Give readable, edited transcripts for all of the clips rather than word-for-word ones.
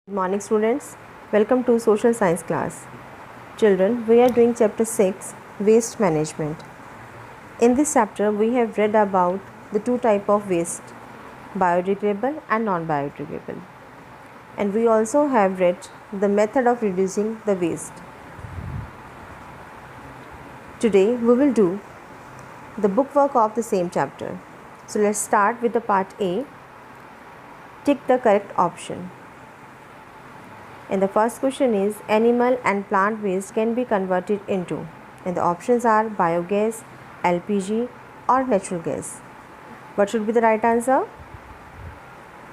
Good morning students, welcome to social science class. Children, we are doing chapter 6 waste management. In this chapter we have read about the two type of waste, biodegradable and non-biodegradable. And we also have read the method of reducing the waste. Today we will do the bookwork of the same chapter. So let's start with the part A. Tick the correct option. And the first question is animal and plant waste can be converted into, and the options are biogas, LPG or natural gas. What should be the right answer?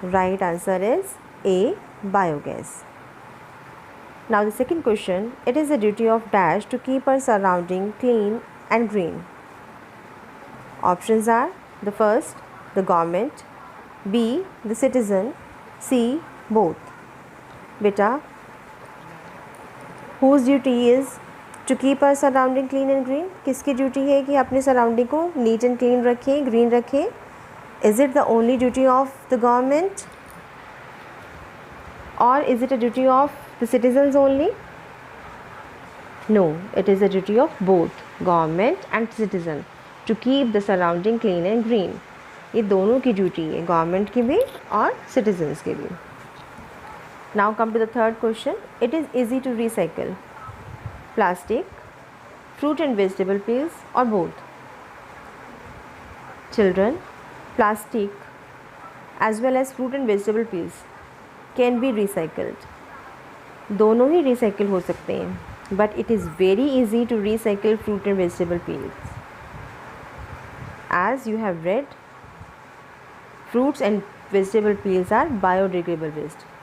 Right answer is A, biogas. Now the second question, it is the duty of dash to keep our surrounding clean and green. Options are the first, the government, B, the citizen, C, both. Beta, whose duty is to keep our surrounding clean and green? किसकी duty है कि अपने surrounding को neat and clean रखें, green रखें? Is it the only duty of the government or is it a duty of the citizens only? No, it is a duty of both government and citizen to keep the surrounding clean and green. ये दोनों की duty है, government की भी और citizens की भी. Now come to the third question. It is easy to recycle plastic, fruit and vegetable peels or both. Children, plastic as well as fruit and vegetable peels can be recycled. दोनों ही recycle हो सकते हैं, but it is very easy to recycle fruit and vegetable peels. As you have read, fruits and vegetable peels are biodegradable waste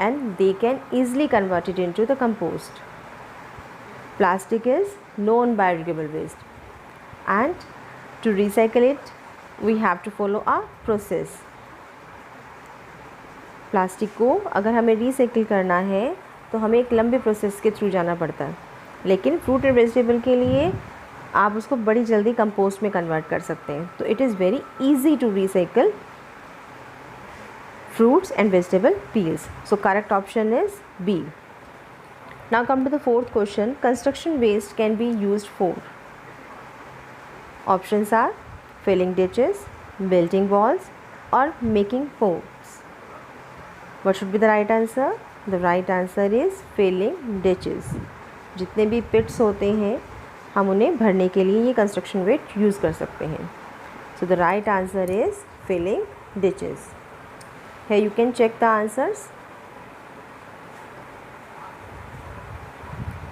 and they can easily convert it into the compost. Plastic is non-biodegradable waste and to recycle it we have to follow a process. Plastic को अगर हमें recycle करना है तो हमें एक लंबे process के थ्रू जाना पड़ता है, लेकिन फ्रूट एंड वेजिटेबल के लिए आप उसको बड़ी जल्दी कंपोस्ट में कन्वर्ट कर सकते हैं. तो it is very easy to recycle fruits and vegetable peels. So correct option is B. Now come to the fourth question. Construction waste can be used for. Options are filling ditches, building walls or making forts. What should be the right answer? The right answer is filling ditches. जितने भी pits होते हैं हम उन्हें भरने के लिए ये construction waste use कर सकते हैं. So the right answer is filling ditches. Here you can check the answers.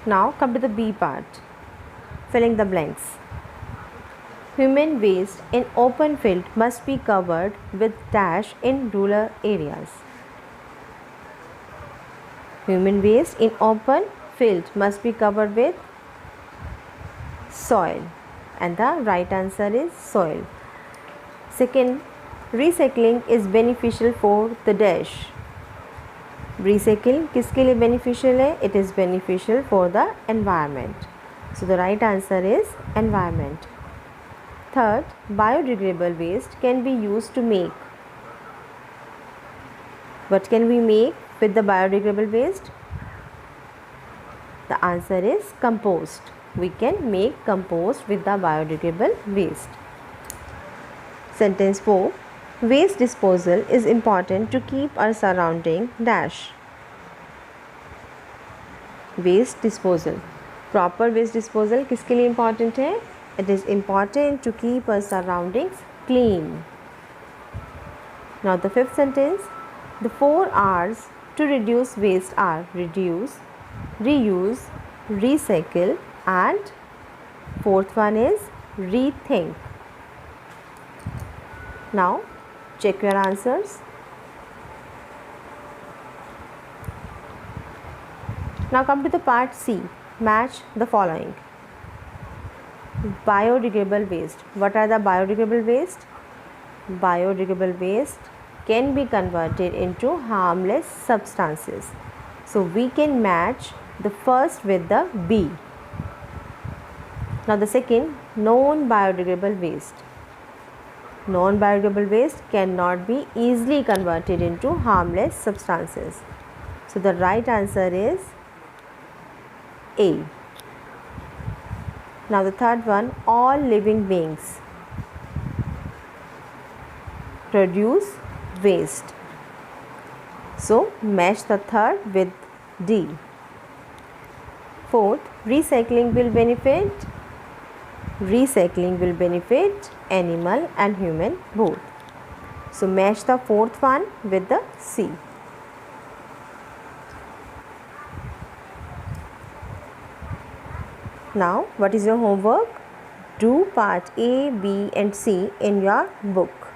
Now come to the B part, filling the blanks. Human waste in open field must be covered with dash in rural areas. Human waste in open field must be covered with soil and the right answer is soil. Second, recycling is beneficial for the dash. Recycle किसके लिए beneficial है? It is beneficial for the environment. So the right answer is environment. Third, biodegradable waste can be used to make. What can we make with the biodegradable waste? The answer is compost. We can make compost with the biodegradable waste. Sentence 4. Waste disposal is important to keep our surrounding dash. Waste disposal, proper waste disposal किसके लिए important है? It is important to keep our surroundings clean. Now the fifth sentence, the 4 R's to reduce waste are reduce, reuse, recycle and fourth one is rethink. Now check your answers. Now come to the part C. Match the following. Biodegradable waste. What are the biodegradable waste? Biodegradable waste can be converted into harmless substances. So we can match the first with the B. Now the second, non-biodegradable waste. Non-biodegradable waste cannot be easily converted into harmless substances. So the right answer is A. Now the third one, all living beings produce waste. So match the third with D. Fourth, recycling will benefit animal and human both. So match the fourth one with the C. Now what is your homework? Do part A, B and C in your book.